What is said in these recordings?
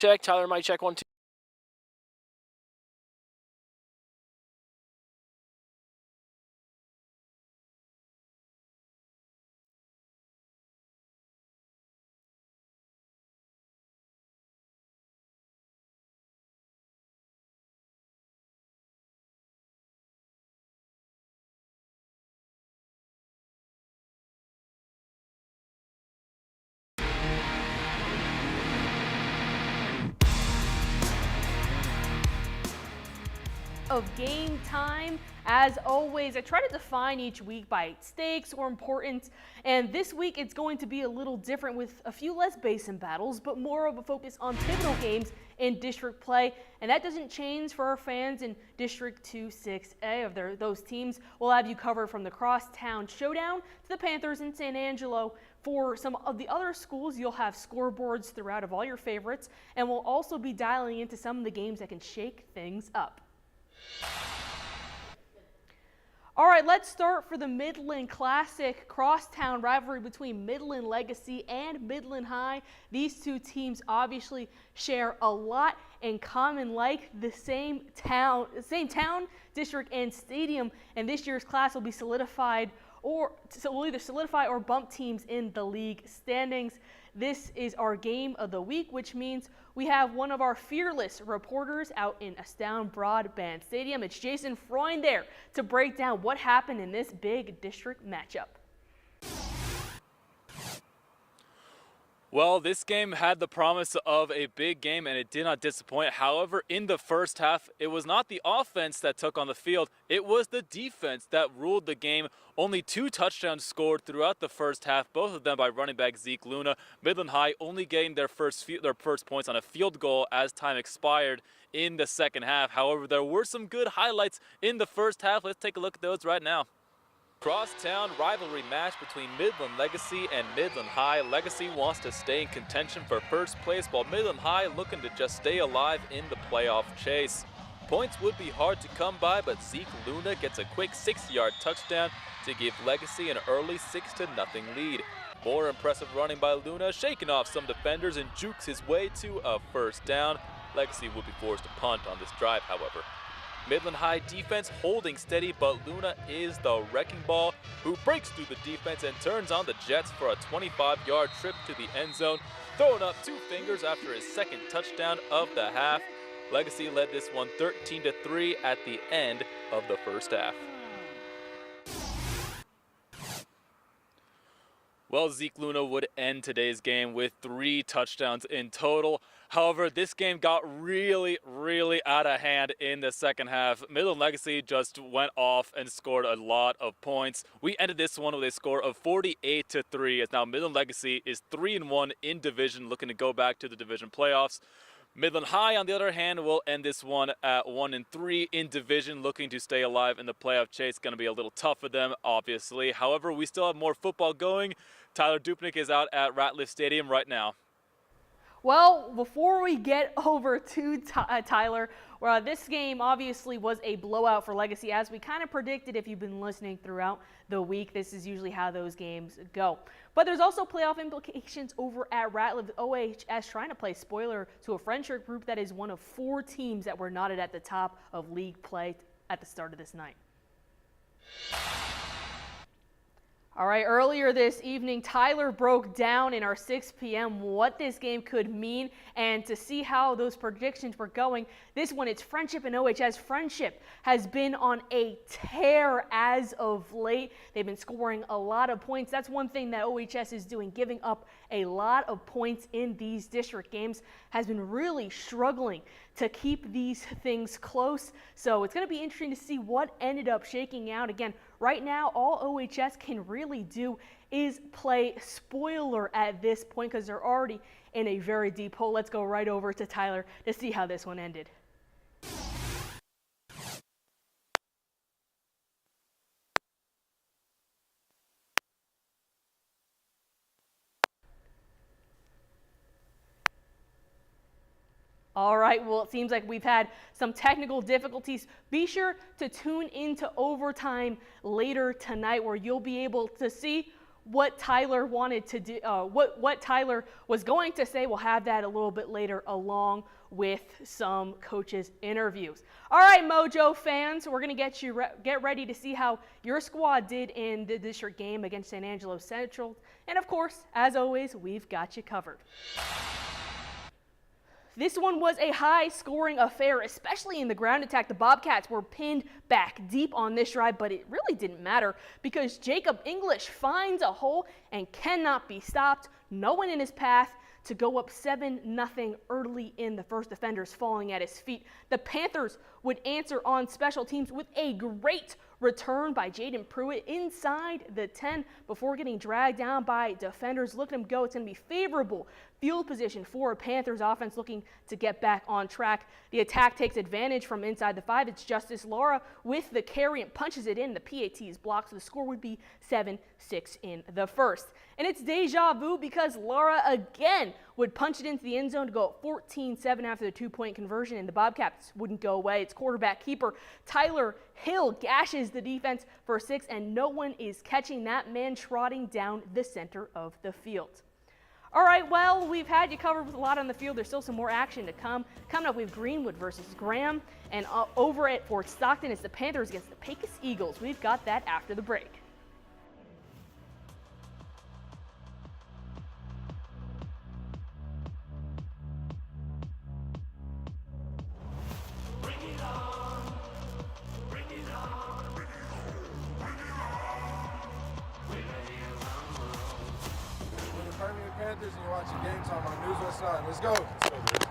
Check, Tyler, mic check 1, 2. Of game time. As always, I try to define each week by stakes or importance, and this week it's going to be a little different with a few less basin battles, but more of a focus on pivotal games in district play, and that doesn't change for our fans in District 2-6A. Of those teams, we'll have you covered from the Crosstown Showdown to the Panthers in San Angelo. For some of the other schools, you'll have scoreboards throughout of all your favorites, and we'll also be dialing into some of the games that can shake things up. All right, let's start for the Midland Classic crosstown rivalry between Midland Legacy and Midland High. These two teams obviously share a lot in common, like the same town, district, and stadium. And this year's class will be solidified, or so will either solidify or bump teams in the league standings. This is our game of the week, which means we have one of our fearless reporters out in Astound Broadband Stadium. It's Jason Freund there to break down what happened in this big district matchup. Well, this game had the promise of a big game, and it did not disappoint. However, in the first half, it was not the offense that took on the field. It was the defense that ruled the game. Only 2 touchdowns scored throughout the first half, both of them by running back Zeke Luna. Midland High only getting their first points on a field goal as time expired in the second half. However, there were some good highlights in the first half. Let's take a look at those right now. Crosstown rivalry match between Midland Legacy and Midland High. Legacy wants to stay in contention for first place, while Midland High looking to just stay alive in the playoff chase. Points would be hard to come by, but Zeke Luna gets a quick 6-yard touchdown to give Legacy an early 6-0 lead. More impressive running by Luna, shaking off some defenders and jukes his way to a first down. Legacy would be forced to punt on this drive, however. Midland High defense holding steady, but Luna is the wrecking ball who breaks through the defense and turns on the Jets for a 25-yard trip to the end zone, throwing up 2 fingers after his second touchdown of the half. Legacy led this one 13-3 at the end of the first half. Well, Zeke Luna would end today's game with 3 touchdowns in total. However, this game got really out of hand in the second half. Midland Legacy just went off and scored a lot of points. We ended this one with a score of 48-3, as now Midland Legacy is 3-1 in division, looking to go back to the division playoffs. Midland High, on the other hand, will end this one at 1-3 in division, looking to stay alive in the playoff chase. Going to be a little tough for them, obviously. However, we still have more football going. Tyler Dupnick is out at Ratliff Stadium right now. Well, before we get over to Tyler, this game obviously was a blowout for Legacy, as we kind of predicted if you've been listening throughout the week. This is usually how those games go. But there's also playoff implications over at Ratliff. OHS trying to play spoiler to a friendship group that is one of 4 teams that were knotted at the top of league play at the start of this night. All right, earlier this evening, Tyler broke down in our 6 p.m. what this game could mean, and to see how those predictions were going, this one, it's Friendship and OHS. Friendship has been on a tear as of late. They've been scoring a lot of points. That's one thing that OHS is doing, giving up a lot of points in these district games, has been really struggling to keep these things close. So it's going to be interesting to see what ended up shaking out. Again, right now, all OHS can really do is play spoiler at this point because they're already in a very deep hole. Let's go right over to Tyler to see how this one ended. All right, well, it seems like we've had some technical difficulties. Be sure to tune into overtime later tonight, where you'll be able to see what Tyler wanted to do, what Tyler was going to say. We'll have that a little bit later along with some coaches' interviews. All right, Mojo fans, we're going to get ready to see how your squad did in the district game against San Angelo Central. And of course, as always, we've got you covered. This one was a high-scoring affair, especially in the ground attack. The Bobcats were pinned back deep on this drive, but it really didn't matter because Jacob English finds a hole and cannot be stopped. No one in his path to go up 7-0 early in the first, defenders falling at his feet. The Panthers would answer on special teams with a great return by Jaden Pruitt inside the 10 before getting dragged down by defenders. Look at him go. It's going to be favorable field position for a Panthers offense looking to get back on track. The attack takes advantage from inside the 5. It's Justice Lara with the carry and punches it in. The PAT's block, so the score would be 7-6 in the first. And it's deja vu because Lara again would punch it into the end zone to go 14-7 after the 2-point conversion, and the Bobcats wouldn't go away. It's quarterback keeper Tyler Hill gashes the defense for 6, and no one is catching that man trotting down the center of the field. All right, well, we've had you covered with a lot on the field. There's still some more action to come. Coming up, we have Greenwood versus Graham, and over at Fort Stockton, it's the Panthers against the PECOS Eagles. We've got that after the break. Panthers and you're watching Gametime on News West Side. Let's go. Let's go, dude.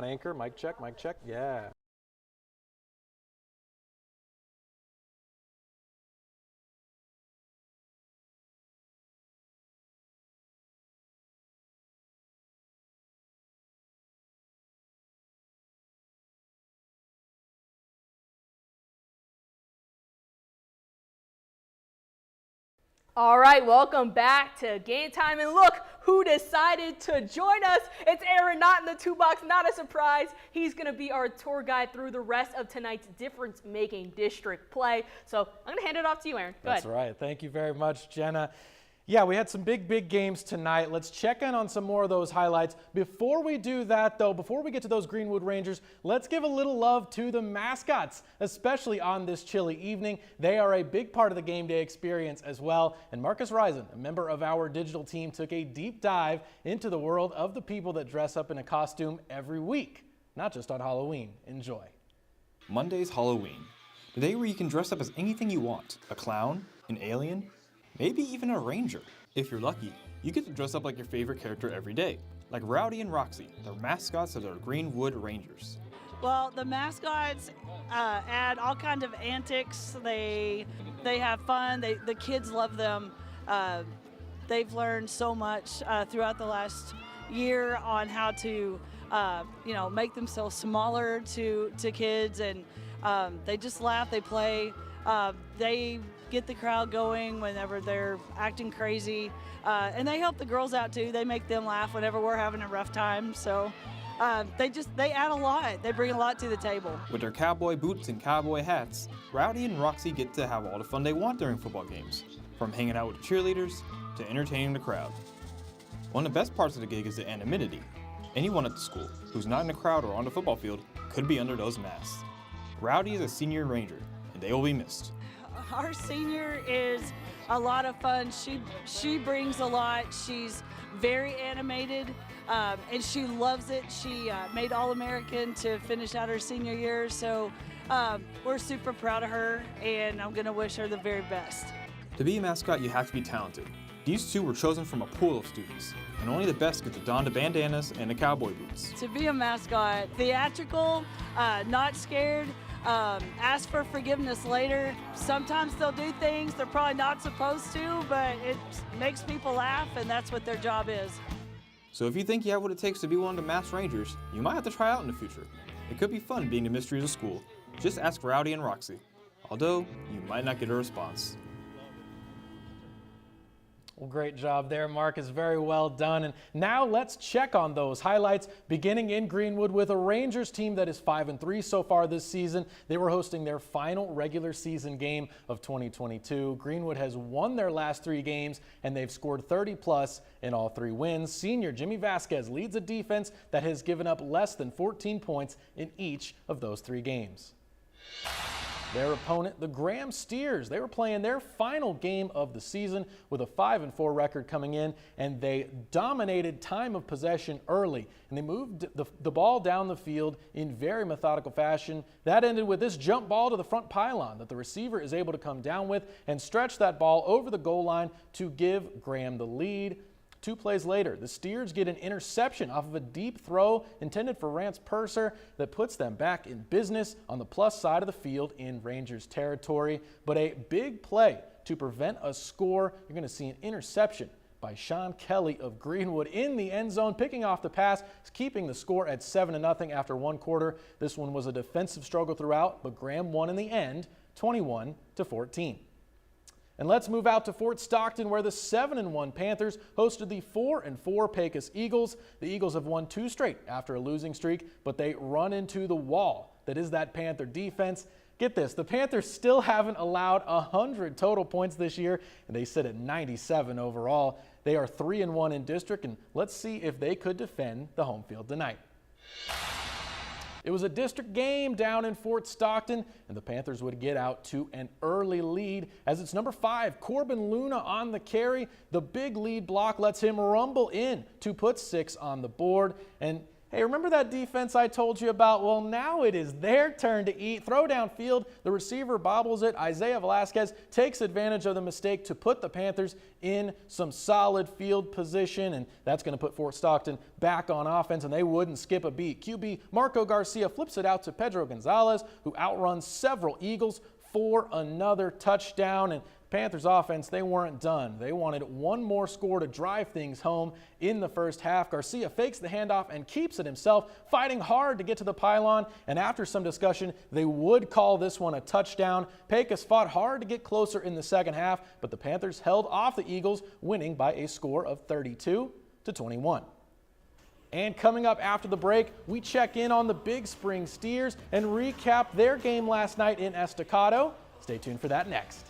Anchor, mic check, yeah. All right, welcome back to Game Time, and look who decided to join us. It's Aaron, not in the 2-box, not a surprise. He's going to be our tour guide through the rest of tonight's difference-making district play. So I'm going to hand it off to you, Aaron. Go ahead. That's right. Thank you very much, Jenna. Yeah, we had some big games tonight. Let's check in on some more of those highlights. Before we do that, though, before we get to those Greenwood Rangers, let's give a little love to the mascots, especially on this chilly evening. They are a big part of the game day experience as well. And Marcus Risen, a member of our digital team, took a deep dive into the world of the people that dress up in a costume every week, not just on Halloween. Enjoy. Monday's Halloween, the day where you can dress up as anything you want. A clown, an alien, maybe even a ranger. If you're lucky, you get to dress up like your favorite character every day, like Rowdy and Roxy, the mascots of the Greenwood Rangers. Well, the mascots add all kinds of antics. They have fun. The kids love them. They've learned so much throughout the last year on how to make themselves smaller to kids, and they just laugh, they play, they get the crowd going whenever they're acting crazy, and they help the girls out too. They make them laugh whenever we're having a rough time, so they add a lot. They bring a lot to the table. With their cowboy boots and cowboy hats, Rowdy and Roxy get to have all the fun they want during football games, from hanging out with the cheerleaders to entertaining the crowd. One of the best parts of the gig is the anonymity. Anyone at the school who's not in the crowd or on the football field could be under those masks. Rowdy is a senior ranger, and they will be missed. Our senior is a lot of fun. She brings a lot. She's very animated, and she loves it. She made All-American to finish out her senior year, so we're super proud of her, and I'm going to wish her the very best. To be a mascot, you have to be talented. These two were chosen from a pool of students, and only the best get to don the bandanas and the cowboy boots. To be a mascot, theatrical, not scared, ask for forgiveness later. Sometimes they'll do things they're probably not supposed to, but it makes people laugh, and that's what their job is. So if you think you have what it takes to be one of the masked rangers, you might have to try out in the future. It could be fun being the mysteries of school. Just ask Rowdy and Roxy, although you might not get a response. Well, great job there, Marcus. Very well done. And now let's check on those highlights, beginning in Greenwood with a Rangers team that is 5-3 so far this season. They were hosting their final regular season game of 2022. Greenwood has won their last 3 games, and they've scored 30-plus in all 3 wins. Senior Jimmy Vasquez leads a defense that has given up less than 14 points in each of those 3 games. Their opponent, the Graham Steers, they were playing their final game of the season with a 5-4 record coming in, and they dominated time of possession early, and they moved the ball down the field in very methodical fashion. That ended with this jump ball to the front pylon that the receiver is able to come down with and stretch that ball over the goal line to give Graham the lead. 2 plays later, the Steers get an interception off of a deep throw intended for Rance Purser that puts them back in business on the plus side of the field in Rangers territory. But a big play to prevent a score. You're going to see an interception by Sean Kelly of Greenwood in the end zone, picking off the pass, keeping the score at 7-0 after 1 quarter. This one was a defensive struggle throughout, but Graham won in the end, 21-14. And let's move out to Fort Stockton, where the 7-1 Panthers hosted the 4-4 PECOS Eagles. The Eagles have won 2 straight after a losing streak, but they run into the wall that is that Panther defense. Get this, the Panthers still haven't allowed 100 total points this year, and they sit at 97 overall. They are 3-1 in district, and let's see if they could defend the home field tonight. It was a district game down in Fort Stockton, and the Panthers would get out to an early lead as it's number 5, Corbin Luna on the carry. The big lead block lets him rumble in to put 6 on the board. And hey, remember that defense I told you about? Well, now it is their turn to eat. Throw downfield, the receiver bobbles it. Isaiah Velasquez takes advantage of the mistake to put the Panthers in some solid field position, and that's going to put Fort Stockton back on offense, and they wouldn't skip a beat. QB Marco Garcia flips it out to Pedro Gonzalez, who outruns several Eagles for another touchdown. And Panthers offense, they weren't done. They wanted one more score to drive things home in the first half. Garcia fakes the handoff and keeps it himself, fighting hard to get to the pylon. And after some discussion, they would call this one a touchdown. PECOS fought hard to get closer in the second half, but the Panthers held off the Eagles, winning by a score of 32-21. And coming up after the break, we check in on the Big Spring Steers and recap their game last night in Estacado. Stay tuned for that next.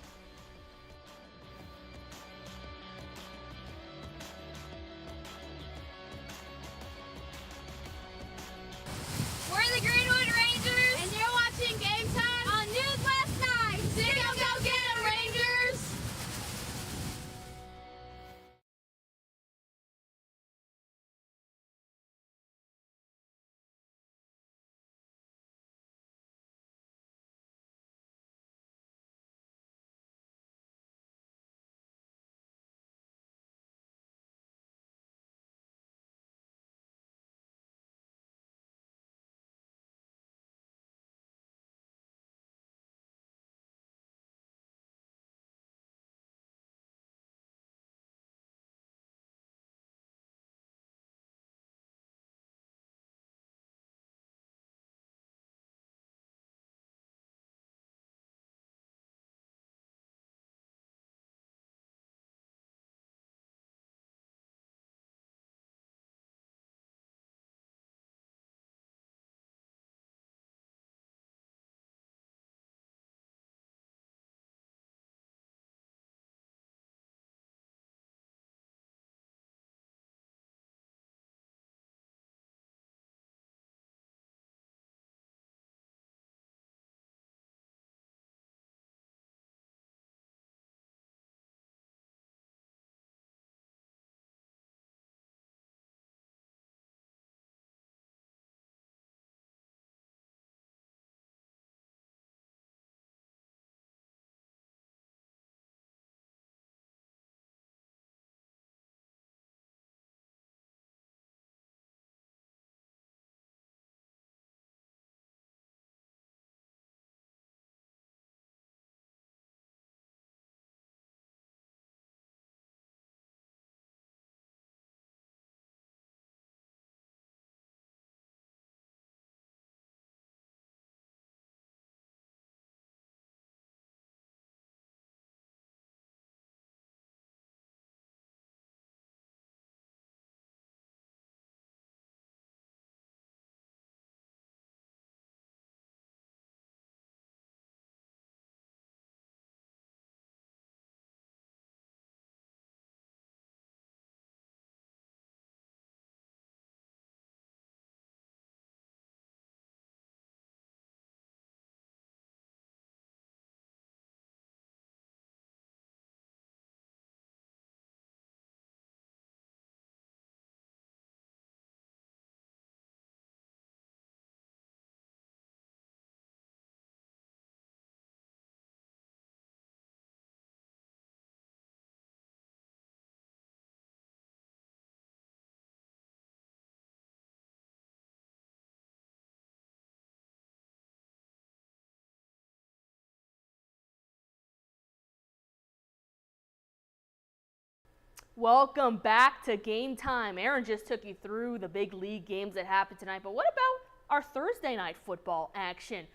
Welcome back to Game Time. Aaron just took you through the big league games that happened tonight, but what about our Thursday night football action?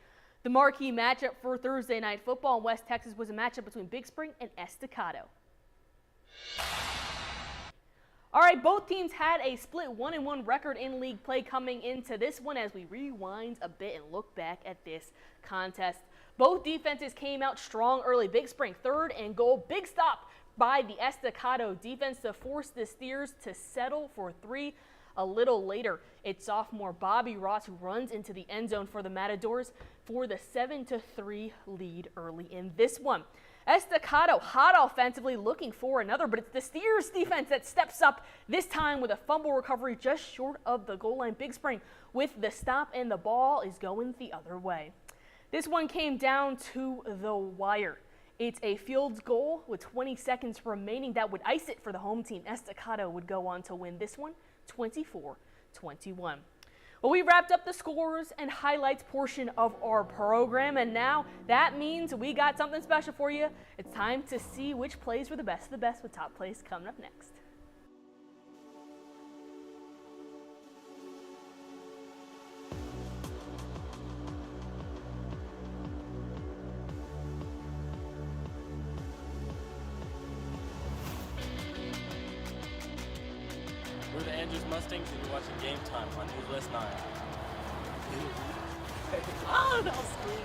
The marquee matchup for Thursday night football in West Texas was a matchup between Big Spring and Estacado. All right, both teams had a split 1-1 record in league play coming into this one as we rewind a bit and look back at this contest. Both defenses came out strong early. Big Spring 3rd and goal. Big stop by the Estacado defense to force the Steers to settle for 3. A little later, it's sophomore Bobby Ross who runs into the end zone for the Matadors for the 7-3 lead early in this one. Estacado hot offensively looking for another, but it's the Steers defense that steps up this time with a fumble recovery just short of the goal line. Big Spring with the stop and the ball is going the other way. This one came down to the wire. It's a field goal with 20 seconds remaining that would ice it for the home team. Estacado would go on to win this one 24-21. Well, we wrapped up the scores and highlights portion of our program, and now that means we got something special for you. It's time to see which plays were the best of the best with top plays coming up next. We're the Andrews Mustangs, and you're watching Game Time on Newswest 9. Oh, that was sweet.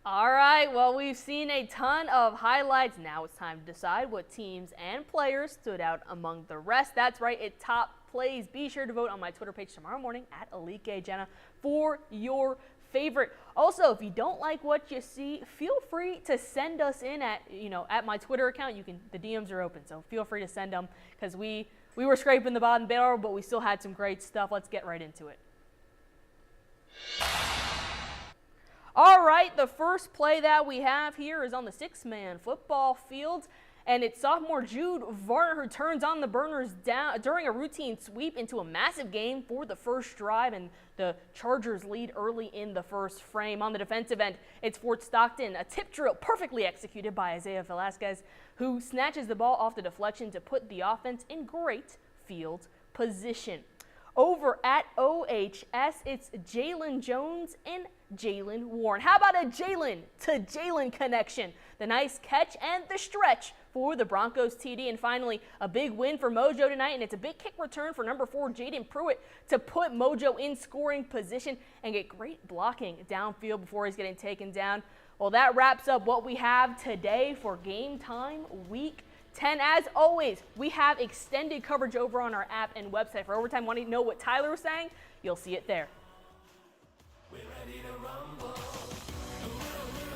All right, well, we've seen a ton of highlights. Now it's time to decide what teams and players stood out among the rest. That's right, it top plays. Be sure to vote on my Twitter page tomorrow morning at EliteGayJenna for your favorite. Also, if you don't like what you see, feel free to send us in at my Twitter account. The DMs are open, so feel free to send them, because we were scraping the bottom barrel, but we still had some great stuff. Let's get right into it. All right, the first play that we have here is on the 6-man football field, and it's sophomore Jude Varner who turns on the burners down during a routine sweep into a massive gain for the first drive, and the Chargers lead early in the first frame. On the defensive end, it's Fort Stockton, a tip drill perfectly executed by Isaiah Velasquez, who snatches the ball off the deflection to put the offense in great field position. Over at OHS, it's Jalen Jones and Jalen Warren. How about a Jalen to Jalen connection? The nice catch and the stretch for the Broncos TD. And finally, a big win for Mojo tonight, and it's a big kick return for number 4, Jaden Pruitt, to put Mojo in scoring position and get great blocking downfield before he's getting taken down. Well, that wraps up what we have today for Game Time Week 10. As always, we have extended coverage over on our app and website. For overtime, wanting to know what Tyler was saying, you'll see it there. We're ready to rumble.